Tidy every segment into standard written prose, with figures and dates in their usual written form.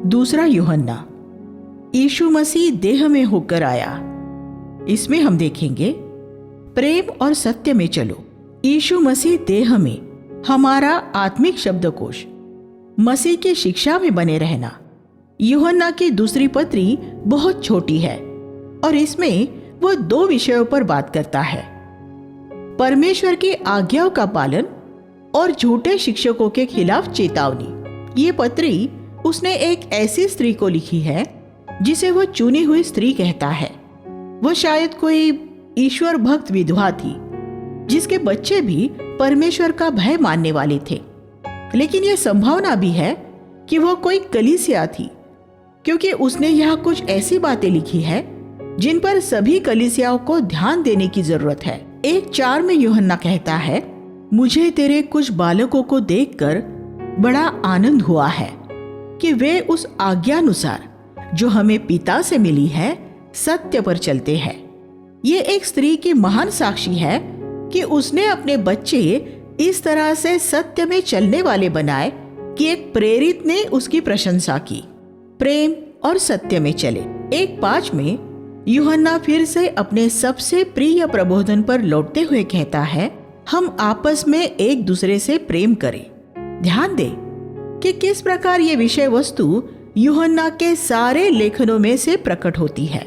दूसरा यूहन्ना, यीशु मसीह देह में होकर आया। इसमें हम देखेंगे प्रेम और सत्य में चलो। यीशु मसीह देह में हमारा आत्मिक शब्दकोश, मसीह की शिक्षा में बने रहना। यूहन्ना की दूसरी पत्री बहुत छोटी है और इसमें वो 2 विषयों पर बात करता है, परमेश्वर की आज्ञाओं का पालन और झूठे शिक्षकों के खिलाफ चेतावनी। ये पत्री उसने एक ऐसी स्त्री को लिखी है जिसे वो चुनी हुई स्त्री कहता है। वो शायद कोई ईश्वर भक्त विधवा थी जिसके बच्चे भी परमेश्वर का भय मानने वाले थे, लेकिन यह संभावना भी है कि वो कोई कलीसिया थी, क्योंकि उसने यहाँ कुछ ऐसी बातें लिखी है जिन पर सभी कलीसियाओं को ध्यान देने की जरूरत है। 1:4 में यूहन्ना कहता है, मुझे तेरे कुछ बालकों को देखकर बड़ा आनंद हुआ है कि वे उस आज्ञानुसार जो हमें पिता से मिली है सत्य पर चलते हैं। ये एक स्त्री की महान साक्षी है कि उसने अपने बच्चे इस तरह से सत्य में चलने वाले बनाए कि एक प्रेरित ने उसकी प्रशंसा की। प्रेम और सत्य में चले। 1:5 में यूहन्ना फिर से अपने सबसे प्रिय प्रबोधन पर लौटते हुए कहता है, हम आपस में एक दूसरे से प्रेम करें। ध्यान दें कि किस प्रकार ये विषय वस्तु यूहन्ना के सारे लेखनों में से प्रकट होती है।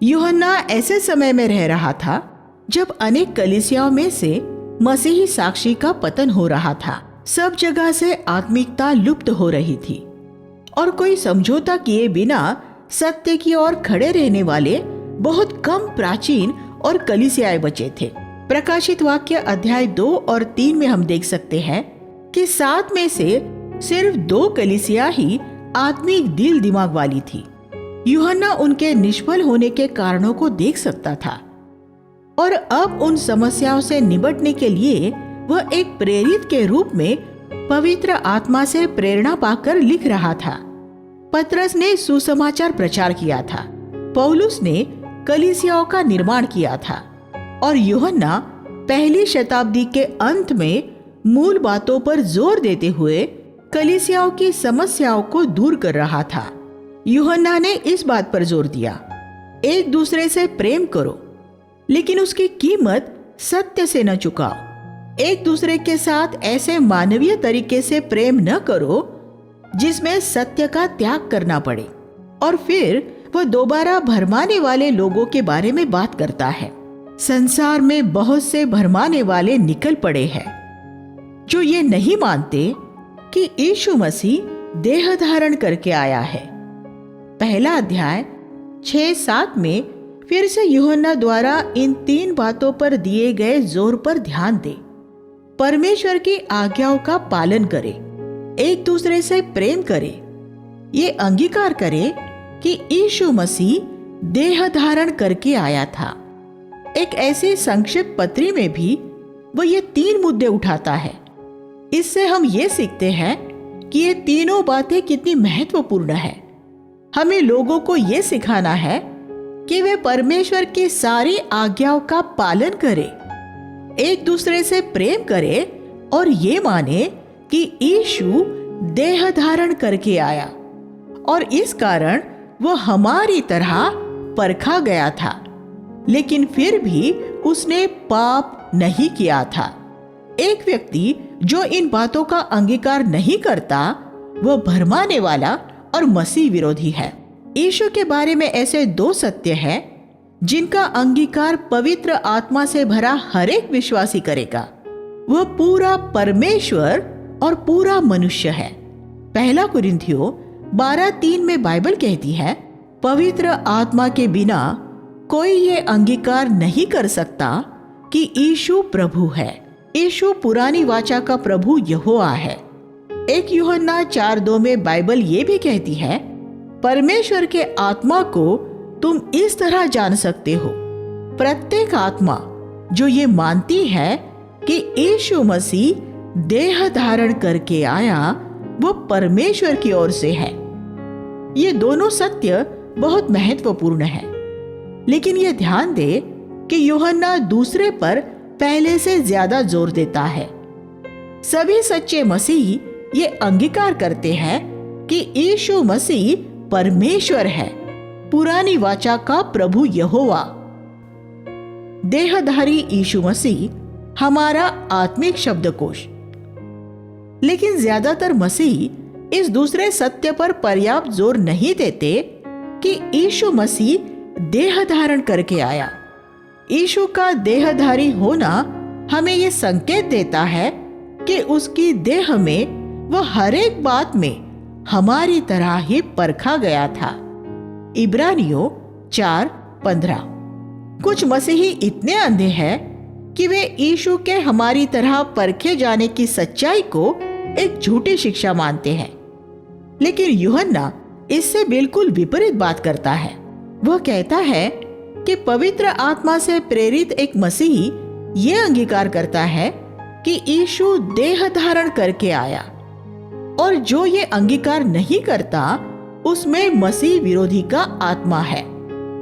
यूहन्ना ऐसे समय में रह रहा था जब अनेक कलीसियाओं में से मसीही साक्षी का पतन हो रहा था। सब जगह से आत्मिकता लुप्त हो रही थी और कोई समझौता किए बिना सत्य की ओर खड़े रहने वाले बहुत कम प्राचीन और कलीसियाएं बचे थे। प्रकाशित वाक्य अध्याय 2 और 3 में हम देख सकते हैं कि 7 में से सिर्फ 2 कलीसिया ही आत्मिक दिल दिमाग वाली थी। यूहन्ना उनके निष्फल होने के कारणों को देख सकता था और अब उन समस्याओं से निपटने के लिए वह एक प्रेरित के रूप में पवित्र आत्मा से प्रेरणा पाकर लिख रहा था। पतरस ने सुसमाचार प्रचार किया था, पौलुस ने कलीसियाओं का निर्माण किया था और यूहन्ना पहली शताब्दी के अंत में मूल बातों पर जोर देते हुए कलीसियाओं की समस्याओं को दूर कर रहा था। यूहन्ना ने इस बात पर जोर दिया, एक दूसरे से प्रेम करो, लेकिन उसकी कीमत सत्य से न चुकाओ। एक दूसरे के साथ ऐसे मानवीय तरीके से प्रेम न करो जिसमें सत्य का त्याग करना पड़े। और फिर वह दोबारा भरमाने वाले लोगों के बारे में बात करता है। संसार में बहुत से भरमाने वाले निकल पड़े हैं जो ये नहीं मानते कि यीशु मसीह देह धारण करके आया है। पहला अध्याय 6-7 में फिर से यूहन्ना द्वारा इन 3 बातों पर दिए गए जोर पर ध्यान दे। परमेश्वर की आज्ञाओं का पालन करे, एक दूसरे से प्रेम करे, ये अंगीकार करे कि यीशु मसीह देह धारण करके आया था। एक ऐसी संक्षिप्त पत्री में भी वो ये 3 मुद्दे उठाता है। इससे हम ये सीखते हैं कि ये तीनों बातें कितनी महत्वपूर्ण है। हमें लोगों को ये सिखाना है कि वे परमेश्वर की सारी आज्ञाओं का पालन करें, एक दूसरे से प्रेम करें और ये माने कि यीशु देह धारण करके आया और इस कारण वो हमारी तरह परखा गया था, लेकिन फिर भी उसने पाप नहीं किया था। एक व्यक्ति जो इन बातों का अंगीकार नहीं करता वो भरमाने वाला और मसीह विरोधी है। यीशु के बारे में ऐसे 2 सत्य हैं जिनका अंगीकार पवित्र आत्मा से भरा हर एक विश्वासी करेगा। वह पूरा परमेश्वर और पूरा मनुष्य है। पहला कुरिन्थियों 12:3 में बाइबल कहती है, पवित्र आत्मा के बिना कोई ये अंगीकार नहीं कर सकता कि यीशु प्रभु है। यीशु पुरानी वाचा का प्रभु यहोवा है। 1 यूहन्ना 4:2 में बाइबल ये भी कहती है, परमेश्वर के आत्मा को तुम इस तरह जान सकते हो, प्रत्येक आत्मा जो ये मानती है कि यीशु मसीह देह धारण करके आया वो परमेश्वर की ओर से है। ये दोनों सत्य बहुत महत्वपूर्ण है, लेकिन ये ध्यान दे कि यूहन्ना दूसरे पर पहले से ज्यादा जोर देता है। सभी सच्चे मसीही ये अंगीकार करते हैं कि यीशु मसीह परमेश्वर है, पुरानी वाचा का प्रभु यहोवा। देहधारी यीशु मसीह हमारा आत्मिक शब्दकोश। लेकिन ज्यादातर मसीह इस दूसरे सत्य पर पर्याप्त जोर नहीं देते कि यीशु मसीह देह धारण करके आया। यीशु का देहधारी होना हमें यह संकेत देता है कि उसकी देह में वह हर एक बात में हमारी तरह ही परखा गया था। इब्रानियों 4:15। कुछ मसीही इतने अंधे हैं कि वे यीशु के हमारी तरह परखे जाने की सच्चाई को एक झूठी शिक्षा मानते हैं। लेकिन यूहन्ना इससे बिल्कुल विपरीत बात करता है। वह कहता है कि पवित्र आत्मा से प्रेरित एक मसीही ये अंगीकार करता है कि यीशु देह धारण करके आया, और जो ये अंगीकार नहीं करता उसमें मसीह विरोधी का आत्मा है,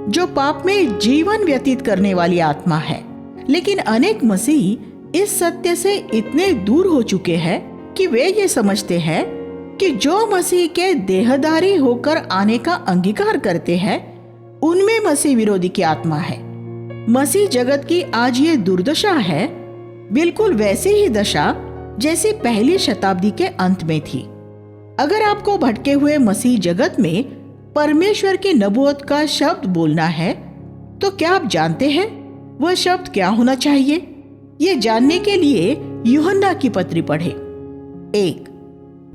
जो पाप में जीवन व्यतीत करने वाली आत्मा है। लेकिन अनेक मसीही इस सत्य से इतने दूर हो चुके हैं कि वे ये समझते हैं कि जो मसीह के देहधारी होकर आने का अंगीकार करते हैं उनमें मसीह विरोधी की आत्मा है। मसीह जगत की आज ये दुर्दशा है, बिल्कुल वैसी ही दशा जैसी पहली शताब्दी के अंत में थी। अगर आपको भटके हुए मसीह जगत में परमेश्वर की नबूवत का शब्द बोलना है तो क्या आप जानते हैं वह शब्द क्या होना चाहिए? ये जानने के लिए यूहन्ना की पत्री पढ़े। 1.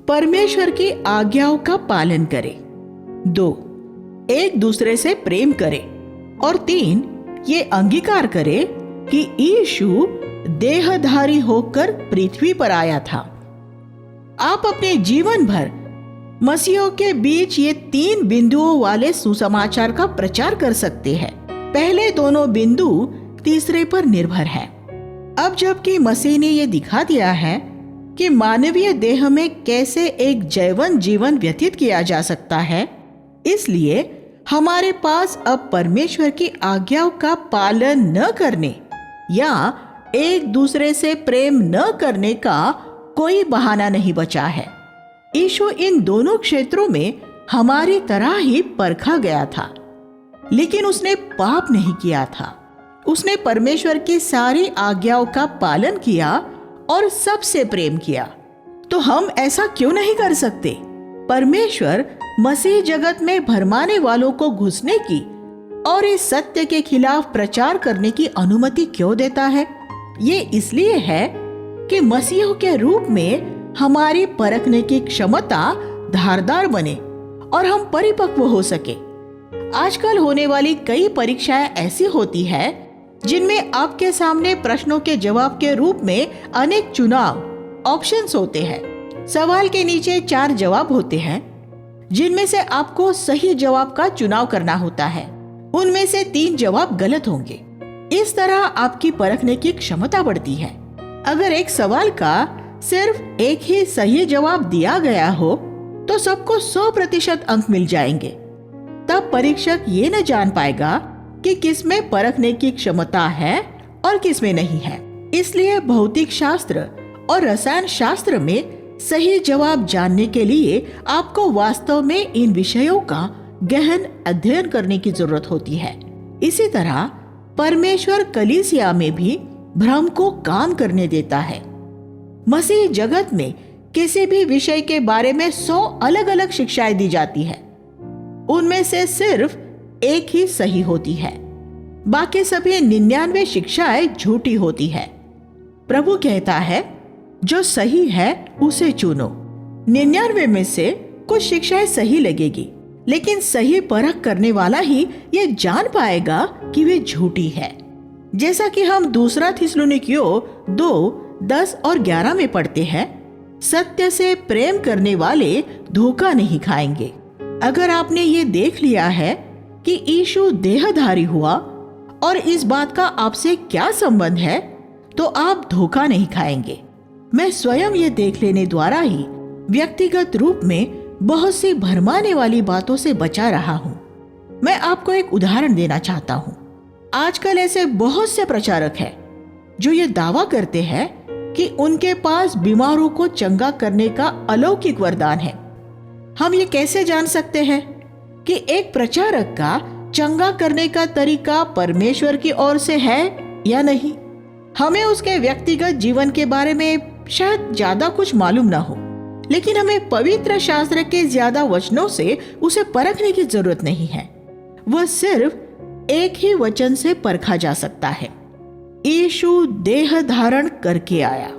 परमेश्वर की आज्ञाओं का पालन करें। 2. एक दूसरे से प्रेम करें। और 3. ये अंगीकार करें कि यीशु देहधारी होकर पृथ्वी पर आया था। आप अपने जीवन भर मसीहों के बीच ये 3 बिंदुओं वाले सुसमाचार का प्रचार कर सकते हैं। पहले दोनों बिंदु तीसरे पर निर्भर है। अब जबकि मसीह ने ये दिखा दिया है कि मानवीय देह में कैसे एक जैवन जीवन व्यतीत किया जा सकता है, इसलिए हमारे पास अब परमेश्वर की आज्ञाओं का पालन न करने या एक दूसरे से प्रेम न करने का कोई बहाना नहीं बचा है। यीशु इन दोनों क्षेत्रों में हमारी तरह ही परखा गया था, लेकिन उसने पाप नहीं किया था। उसने परमेश्वर की सारी आज्ञाओं का पालन किया और सबसे प्रेम किया। तो हम ऐसा क्यों नहीं कर सकते? परमेश्वर मसीह जगत में भरमाने वालों को घुसने की और इस सत्य के खिलाफ प्रचार करने की अनुमति क्यों देता है? ये इसलिए है कि मसीहों के रूप में हमारी परखने की क्षमता धारदार बने और हम परिपक्व हो सके। आजकल होने वाली कई परीक्षाएं ऐसी होती है जिनमें आपके सामने प्रश्नों के जवाब के रूप में अनेक चुनाव ऑप्शंस होते हैं। सवाल के नीचे 4 जवाब होते हैं जिनमें से आपको सही जवाब का चुनाव करना होता है। उनमें से 3 जवाब गलत होंगे। इस तरह आपकी परखने की क्षमता बढ़ती है। अगर एक सवाल का सिर्फ एक ही सही जवाब दिया गया हो तो सबको 100% अंक मिल जाएंगे। तब परीक्षक ये न जान पाएगा कि किसमें परखने की क्षमता है और किसमें नहीं है। इसलिए भौतिक शास्त्र और रसायन शास्त्र में सही जवाब जानने के लिए आपको वास्तव में इन विषयों का गहन अध्ययन करने की जरूरत होती है। इसी तरह परमेश्वर कलीसिया में भी भ्रम को काम करने देता है। मसीह जगत में किसी भी विषय के बारे में 100 अलग अलग शिक्षाएं दी जाती है। उनमें से सिर्फ एक ही सही होती है, बाकी सभी 99 शिक्षाएं झूठी होती है। प्रभु कहता है जो सही है उसे चुनो। 99 में से कुछ शिक्षाएं सही लगेगी, लेकिन सही परख करने वाला ही ये जान पाएगा कि वे झूठी है। जैसा कि हम दूसरा थिस्सलुनीकियों 2:10 और 11 में पढ़ते हैं, सत्य से प्रेम करने वाले धोखा नहीं खाएंगे। अगर आपने ये देख लिया है कि यीशु देहधारी हुआ और इस बात का आपसे क्या संबंध है, तो आप धोखा नहीं खाएंगे। मैं स्वयं ये देख लेने द्वारा ही व्यक्तिगत रूप में बहुत सी भरमाने वाली बातों से बचा रहा हूँ। मैं आपको एक उदाहरण देना चाहता हूँ। आजकल ऐसे बहुत से प्रचारक हैं जो ये दावा करते हैं कि उनके पास बीमारों को चंगा करने का अलौकिक वरदान है। हम ये कैसे जान सकते हैं कि एक प्रचारक का चंगा करने का तरीका परमेश्वर की ओर से है या नहीं? हमें उसके व्यक्तिगत जीवन के बारे में शायद ज्यादा कुछ मालूम ना हो, लेकिन हमें पवित्र शास्त्र के ज्यादा वचनों से उसे परखने की जरूरत नहीं है। वह सिर्फ एक ही वचन से परखा जा सकता है। यीशु देह धारण करके आया।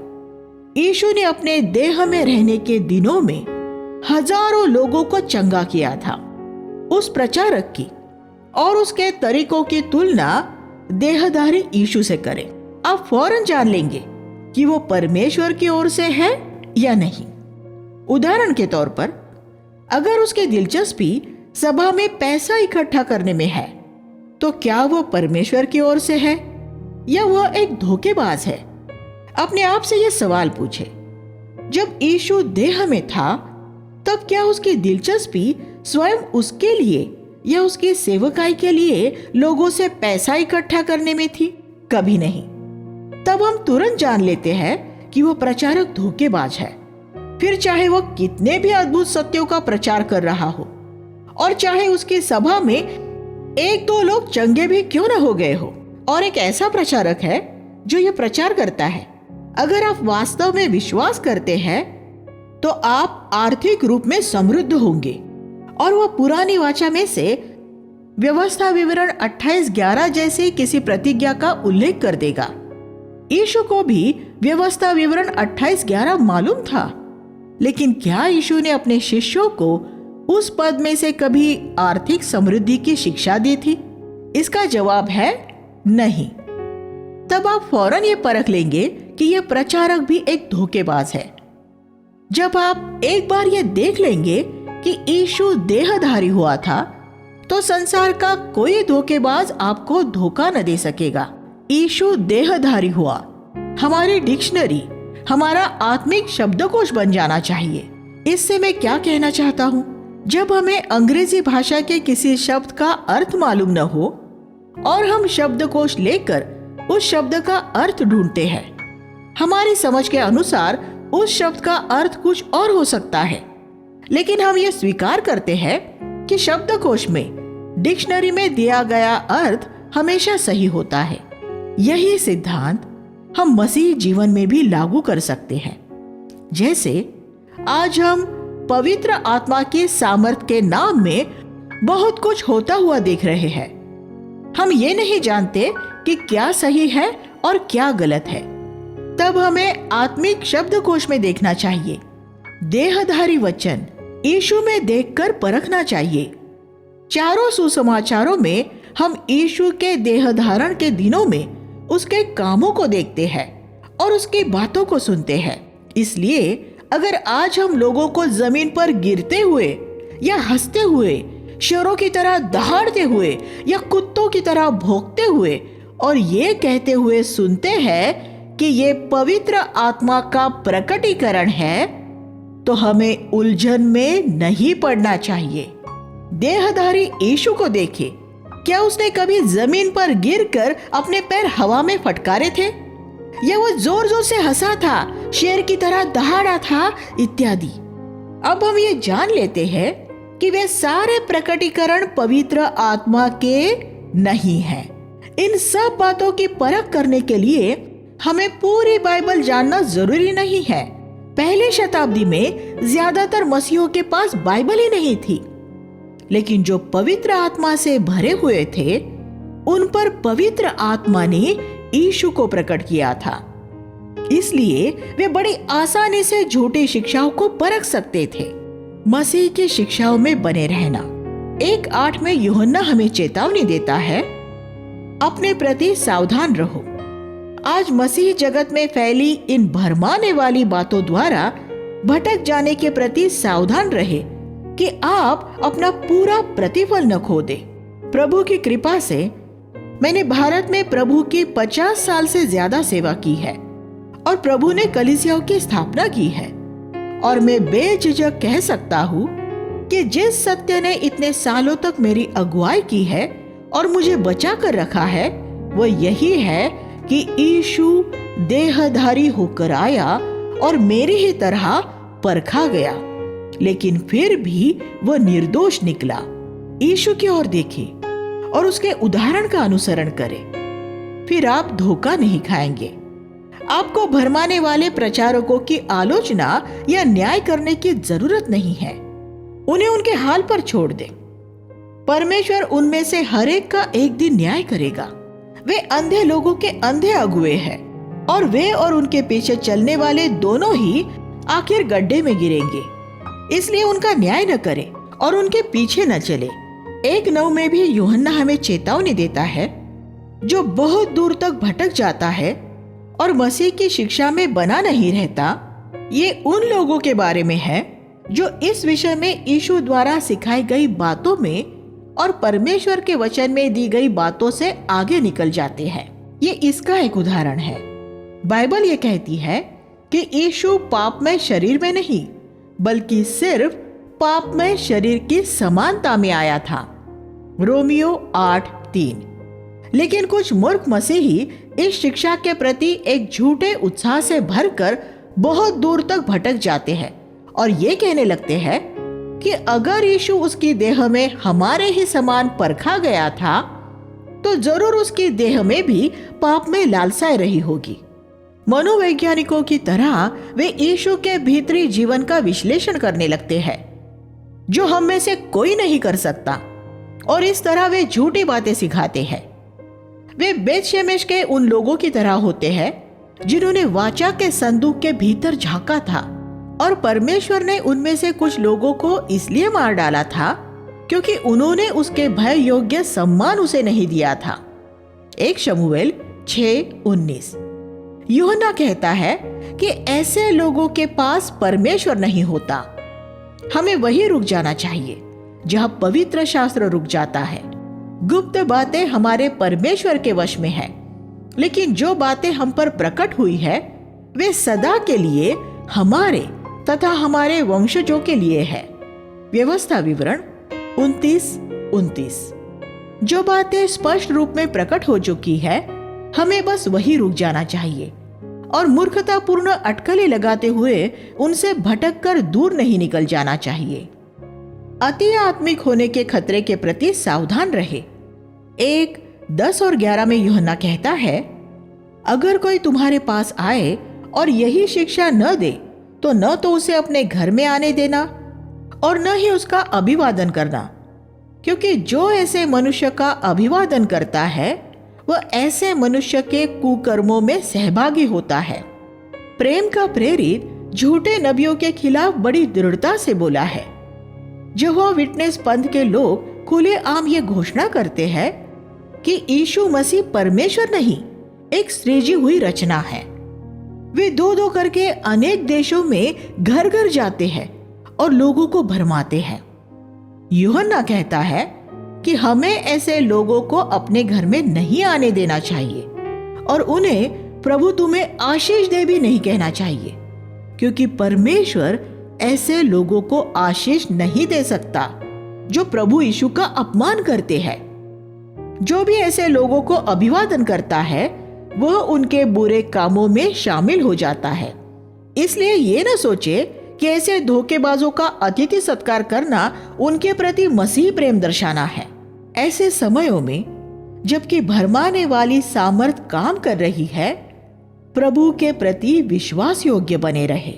यीशु ने अपने देह में रहने के दिनों में हजारों लोगों को चंगा किया था। उस प्रचारक की और उसके तरीकों की तुलना देहधारी यीशु से करें, आप फौरन जान लेंगे कि वो परमेश्वर की ओर से है या नहीं। उदाहरण के तौर पर, अगर उसकी दिलचस्पी सभा में पैसा इकट्ठा करने में है, तो क्या वो परमेश्वर की ओर से है या वह एक धोखेबाज है? अपने आप से यह सवाल पूछे। जब यीशु देह में था, तब क्या उसकी दिलचस्पी स्वयं उसके लिए या उसकी सेवकाई के लिए लोगों से पैसा इकट्ठा करने में थी? कभी नहीं। तब हम तुरंत जान लेते हैं कि वह प्रचारक धोखेबाज है। फिर चाहे वह कितने भी अद्भुत सत्यों का प्रचार कर रहा हो, और चाहे उसकी सभा में एक दो लोग चंगे भी क्यों न हो गए हो। और एक ऐसा प्रचारक है जो यह प्रचार करता है, अगर आप वास्तव में विश्वास करते हैं तो आप आर्थिक रूप में समृद्ध होंगे। और वह पुरानी वाचा में से व्यवस्था विवरण 28:11 जैसी किसी प्रतिज्ञा का उल्लेख कर देगा। यीशु को भी व्यवस्था विवरण 28:11 मालूम था, लेकिन क्या यीशु ने अपने शिष्यों को उस पद में से कभी आर्थिक समृद्धि की शिक्षा दी थी? इसका जवाब है नहीं। तब आप फौरन ये परख लेंगे कि यह प्रचारक भी एक धोखेबाज है। जब आप एक बार ये देख लेंगे कि यीशु देहधारी हुआ था, तो संसार का कोई धोखेबाज आपको धोखा न दे सकेगा। यीशु देहधारी हुआ हमारी डिक्शनरी, हमारा आत्मिक शब्दकोश बन जाना चाहिए। इससे मैं क्या कहना चाहता हूँ, जब हमें अंग्रेजी भाषा के किसी शब्द का अर्थ मालूम न हो और हम शब्दकोश लेकर उस शब्द का अर्थ ढूंढते हैं, हमारी समझ के अनुसार उस शब्द का अर्थ कुछ और हो सकता है, लेकिन हम ये स्वीकार करते हैं कि शब्दकोश में, डिक्शनरी में दिया गया अर्थ हमेशा सही होता है। यही सिद्धांत हम मसीह जीवन में भी लागू कर सकते हैं। जैसे आज हम पवित्र आत्मा के सामर्थ के नाम में बहुत कुछ होता हुआ देख रहे हैं। हम ये नहीं जानते कि क्या सही है और क्या गलत है। तब हमें आत्मिक शब्दकोश में देखना चाहिए, देहधारी वचन यीशु में देखकर परखना चाहिए। चारों सुसमाचारों में हम यीशु के देहधारण के दिनों में उसके कामों को देखते हैं और उसकी बातों को सुनते हैं। इसलिए अगर आज हम लोगों को जमीन पर गिरते हुए या हंसते हुए, शेरों की तरह दहाड़ते हुए या कुत्तों की तरह भौंकते हुए और ये कहते हुए सुनते हैं कि ये पवित्र आत्मा का प्रकटीकरण है, तो हमें उलझन में नहीं पड़ना चाहिए। देहधारी यीशु को देखे, क्या उसने कभी जमीन पर गिरकर अपने पैर हवा में फटकारे थे, या वो जोर जोर से हंसा था, शेर की तरह दहाड़ा था इत्यादि। अब हम ये जान लेते हैं कि वे सारे प्रकटीकरण पवित्र आत्मा के नहीं हैं। इन सब बातों की परख करने के लिए हमें पूरी बाइबल जानना जरूरी नहीं है। पहले शताब्दी में ज्यादातर मसीहों के पास बाइबल ही नहीं थी, लेकिन जो पवित्र आत्मा से भरे हुए थे, उन पर पवित्र आत्मा ने यीशु को प्रकट किया था। इसलिए वे बड़ी आसानी से झूठी शिक्षाओं को परख सकते थे। मसीह की शिक्षाओं में बने रहना। 1:8 में यूहन्ना हमें चेतावनी देता है, अपने प्रति सावधान रहो। आज मसीह जगत में फैली इन भरमाने वाली बातों द्वारा भटक जाने के प्रति सावधान रहे कि आप अपना पूरा प्रतिफल न खो दे। प्रभु की कृपा से मैंने भारत में प्रभु की 50 साल से ज्यादा सेवा की है और प्रभु ने कलीसियाओं की स्थापना की है, और मैं बेझिझक कह सकता हूँ कि जिस सत्य ने इतने सालों तक मेरी अगुवाई की है और मुझे बचा कर रखा है, वह यही है कि यीशु देहधारी होकर आया और मेरी ही तरह परखा गया लेकिन फिर भी वह निर्दोष निकला। यीशु की ओर देखें और उसके उदाहरण का अनुसरण करें, फिर आप धोखा नहीं खाएंगे। आपको भरमाने वाले प्रचारकों की आलोचना या न्याय करने की जरूरत नहीं है। उन्हें उनके हाल पर छोड़ दें। परमेश्वर उनमें से हर एक का एक दिन न्याय करेगा। वे अंधे लोगों के अंधे अगुए हैं और वे और उनके पीछे चलने वाले दोनों ही आखिर गड्ढे में गिरेंगे। इसलिए उनका न्याय न करें और उनके पीछे न चले। 1:9 में भी यूहन्ना हमें चेतावनी देता है, जो बहुत दूर तक भटक जाता है और मसीह की शिक्षा में बना नहीं रहता, ये उन लोगों के बारे में है जो इस विषय में यीशु द्वारा सिखाई गई बातों में और परमेश्वर के वचन में दी गई बातों से आगे निकल जाते हैं। ये इसका एक उदाहरण है। बाइबल ये कहती है कि यीशु पापमय शरीर में नहीं, बल्कि सिर्फ पापमय शरीर की समानता में आया था। रोमियो 8:3। लेकिन कुछ मूर्ख मसीही इस शिक्षा के प्रति एक झूठे उत्साह से भरकर बहुत दूर तक भटक जाते हैं और ये कहने लगते हैं कि अगर यीशु उसकी देह में हमारे ही समान परखा गया था, तो जरूर उसकी देह में भी पाप में लालसाएं रही होगी। मनोवैज्ञानिकों की तरह वे यीशु के भीतरी जीवन का विश्लेषण करने लगते हैं, जो हम में से कोई नहीं कर सकता, और इस तरह वे झूठी बातें सिखाते हैं। वे बेतशेमेश के उन लोगों की तरह होते हैं जिन्होंने वाचा के संदूक के भीतर झांका था, और परमेश्वर ने उनमें से कुछ लोगों को इसलिए मार डाला था क्योंकि उन्होंने उसके भय योग्य सम्मान उसे नहीं दिया था। 1 शमूएल 6:19। यूहन्ना कहता है कि ऐसे लोगों के पास परमेश्वर नहीं होता। हमें वहीं रुक जाना चाहिए जहां पवित्र शास्त्र रुक जाता है। गुप्त बातें हमारे परमेश्वर के वश में है, लेकिन जो बातें हम पर प्रकट हुई है वे सदा के लिए हमारे तथा हमारे वंशजों के लिए है। व्यवस्था विवरण 29:29। जो बातें स्पष्ट रूप में प्रकट हो चुकी है, हमें बस वही रुक जाना चाहिए और मूर्खतापूर्ण अटकलें लगाते हुए उनसे भटककर दूर नहीं निकल जाना चाहिए। अति आत्मिक होने के खतरे के प्रति सावधान रहे। 1:10 और 11 में यूहन्ना कहता है, अगर कोई तुम्हारे पास आए और यही शिक्षा न दे, तो न तो उसे अपने घर में आने देना और न ही उसका अभिवादन करना, क्योंकि जो ऐसे मनुष्य का अभिवादन करता है वह ऐसे मनुष्य के कुकर्मों में सहभागी होता है। प्रेम का प्रेरित झूठे नबियों के खिलाफ बड़ी दृढ़ता से बोला है। यहोवा विटनेस पंथ के लोग खुलेआम ये घोषणा करते हैं कि यीशु मसीह परमेश्वर नहीं, एक सृजी हुई रचना है। वे दो करके अनेक देशों में घर घर जाते हैं और लोगों को भरमाते हैं। यूहन्ना कहता है कि हमें ऐसे लोगों को अपने घर में नहीं आने देना चाहिए और उन्हें प्रभु तुम्हें आशीष दे भी नहीं कहना चाहिए, क्योंकि परमेश्वर ऐसे लोगों को आशीष नहीं दे सकता जो प्रभु यीशु का अपमान करते हैं। जो भी ऐसे लोगों को अभिवादन करता है वह उनके बुरे कामों में शामिल हो जाता है। इसलिए ये न सोचे कि ऐसे धोखेबाजों का अतिथि सत्कार करना उनके प्रति मसीह प्रेम दर्शाना है। ऐसे समयों में जबकि भरमाने वाली सामर्थ काम कर रही है, प्रभु के प्रति विश्वास योग्य बने रहे।